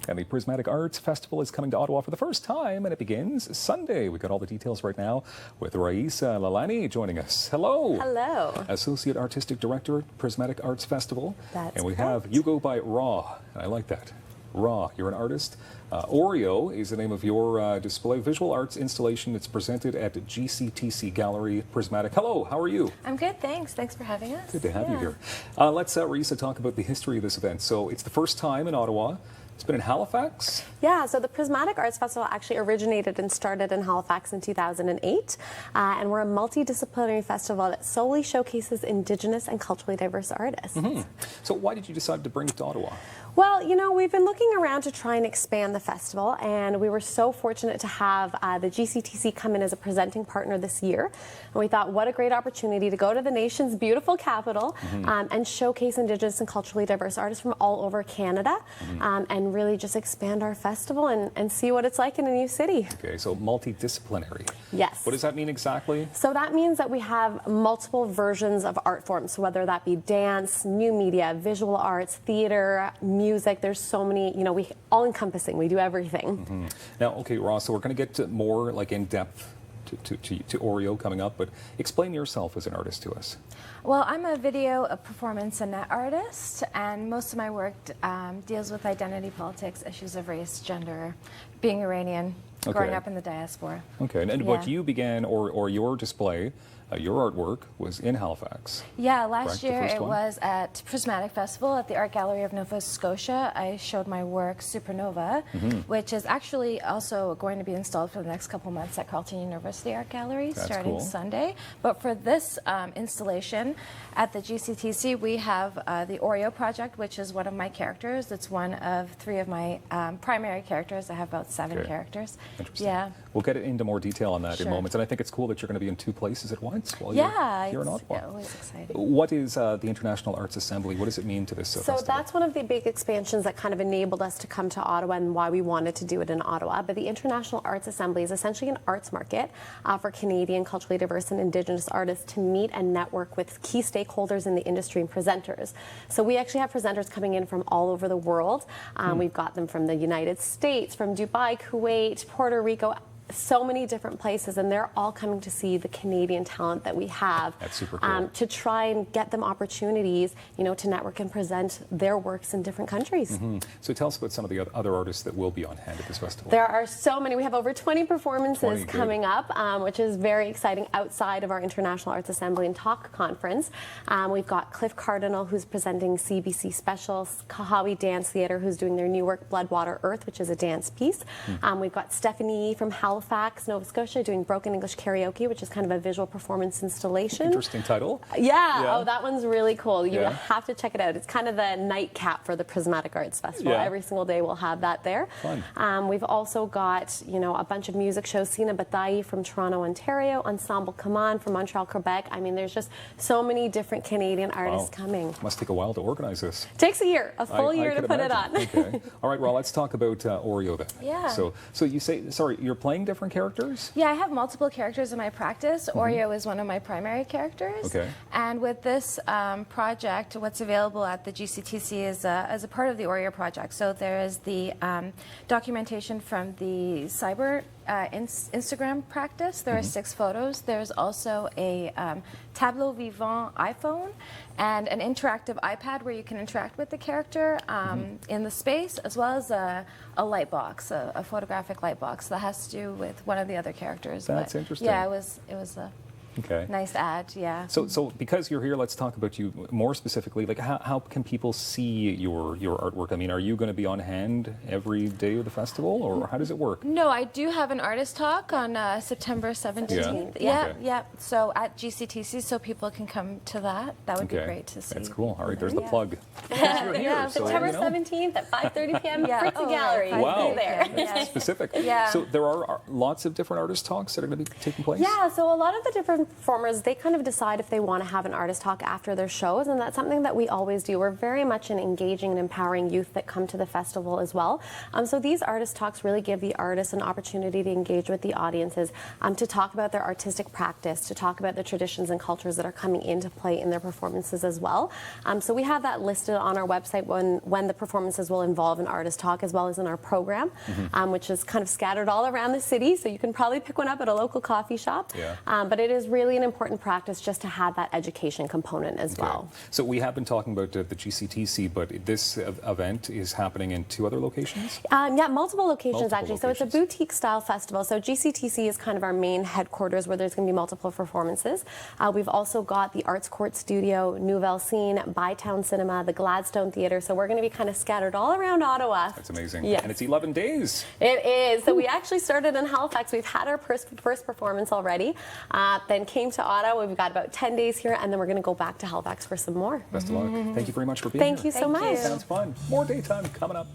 And the Prismatic Arts Festival is coming to Ottawa for the first time, and it begins Sunday. We've got all the details right now with Raeesa Lalani joining us. Hello. Hello. Associate Artistic Director at Prismatic Arts Festival. That's And we correct. have, you go by Rah. I like that. Rah, you're an artist. Oreo is the name of your display, visual arts installation. It's presented at GCTC Gallery Prismatic. Hello, how are you? I'm good, thanks. Thanks for having us. Good to have you here. Let's, Raeesa, talk about the history of this event. So it's the first time in Ottawa. It's been in Halifax? Yeah, so the Prismatic Arts Festival actually originated and started in Halifax in 2008. And we're a multidisciplinary festival that solely showcases Indigenous and culturally diverse artists. So why did you decide to bring it to Ottawa? Well, you know, we've been looking around to try and expand the festival, and we were so fortunate to have the GCTC come in as a presenting partner this year. And we thought, what a great opportunity to go to the nation's beautiful capital and showcase Indigenous and culturally diverse artists from all over Canada and really just expand our festival and see what it's like in a new city. Okay, so multidisciplinary. Yes. What does that mean exactly? So that means that we have multiple versions of art forms, so whether that be dance, new media, visual arts, theater, music, there's so many, you know, we all encompassing, we do everything. Now, okay, Ross, so we're going to get to more like in depth to Oreo coming up, but explain yourself as an artist to us. Well, I'm a video, a performance, and net artist, and most of my work deals with identity politics, issues of race, gender, being Iranian, growing up in the diaspora. Okay, and what you began, or your display, your artwork was in Halifax. Yeah, last correct? year it one? was at Prismatic Festival at the Art Gallery of Nova Scotia. I showed my work Supernova, which is actually also going to be installed for the next couple months at Carleton University Art Gallery starting Sunday. But for this installation at the GCTC, we have the Oreo project, which is one of my characters. It's one of three of my primary characters. I have about 7 characters. Interesting. Yeah. We'll get into more detail on that in moments. And I think it's cool that you're going to be in 2 places at once while you're here in Ottawa. Yeah, always exciting. What is the International Arts Assembly? What does it mean to this festival? So that's one of the big expansions that kind of enabled us to come to Ottawa and why we wanted to do it in Ottawa. But the International Arts Assembly is essentially an arts market for Canadian, culturally diverse and Indigenous artists to meet and network with key stakeholders in the industry and presenters. So we actually have presenters coming in from all over the world. We've got them from the United States, from Dubai, Kuwait, Puerto Rico, so many different places, and they're all coming to see the Canadian talent that we have. That's super cool. To try and get them opportunities, you know, to network and present their works in different countries. So tell us about some of the other artists that will be on hand at this festival. There are so many. We have over 20 performances coming up, which is very exciting outside of our International Arts Assembly and Talk Conference. We've got Cliff Cardinal, who's presenting CBC Specials, Kahawi Dance Theatre, who's doing their new work, Blood, Water, Earth, which is a dance piece. We've got Stephanie from Halifax, Nova Scotia, doing Broken English Karaoke, which is kind of a visual performance installation. Interesting title. Yeah. Oh, that one's really cool. You have to check it out. It's kind of the nightcap for the Prismatic Arts Festival. Every single day we'll have that there. Fun. We've also got, you know, a bunch of music shows. Sina Batayi from Toronto, Ontario, Ensemble Kaman from Montreal, Quebec. I mean, there's just so many different Canadian artists coming. Must take a while to organize this. Takes a year, a full year to put imagine. it on. Okay. All right, well, let's talk about Oreo then. Yeah. So you say, sorry, you're playing different characters? Yeah, I have multiple characters in my practice. Oreo is one of my primary characters. Okay. And with this project, what's available at the GCTC is as a part of the Oreo project. So there is the documentation from the cyber Instagram practice. There are 6 photos. There's also a tableau vivant iPhone and an interactive iPad where you can interact with the character in the space, as well as a light box, a photographic light box that has to do with one of the other characters. That's interesting. Yeah, it was a nice ad, yeah. So because you're here, let's talk about you more specifically. Like, how can people see your artwork? I mean, are you going to be on hand every day of the festival, or how does it work? No, I do have an artist talk on September 17th. Yeah. So at GCTC, so people can come to that. That would be great to see. That's cool. All right, there's the plug. September 17th at 5:30 p.m. Fritz Gallery. Wow, Be there. that's specific. So there are lots of different artist talks that are going to be taking place? Yeah, so a lot of the different and performers, they kind of decide if they want to have an artist talk after their shows, and that's something that we always do. We're very much an engaging and empowering youth that come to the festival as well. So these artist talks really give the artists an opportunity to engage with the audiences, to talk about their artistic practice, to talk about the traditions and cultures that are coming into play in their performances as well. So we have that listed on our website when the performances will involve an artist talk, as well as in our program, which is kind of scattered all around the city, so you can probably pick one up at a local coffee shop. Yeah. But it is really an important practice just to have that education component as well. So we have been talking about the GCTC, but this event is happening in 2 other locations? Yeah, multiple locations Multiple actually. So it's a locations. boutique style festival. So GCTC is kind of our main headquarters where there's going to be multiple performances. We've also got the Arts Court Studio, Nouvelle Scene, Bytown Cinema, the Gladstone Theatre. So we're going to be kind of scattered all around Ottawa. That's amazing. Yes. And it's 11 days. It is. So we actually started in Halifax. We've had our first performance already. Then came to Ottawa. We've got about 10 days here, and then we're going to go back to Halifax for some more. Best of luck. Thank you very much for being here. Thank you so much. Sounds fun. More daytime coming up.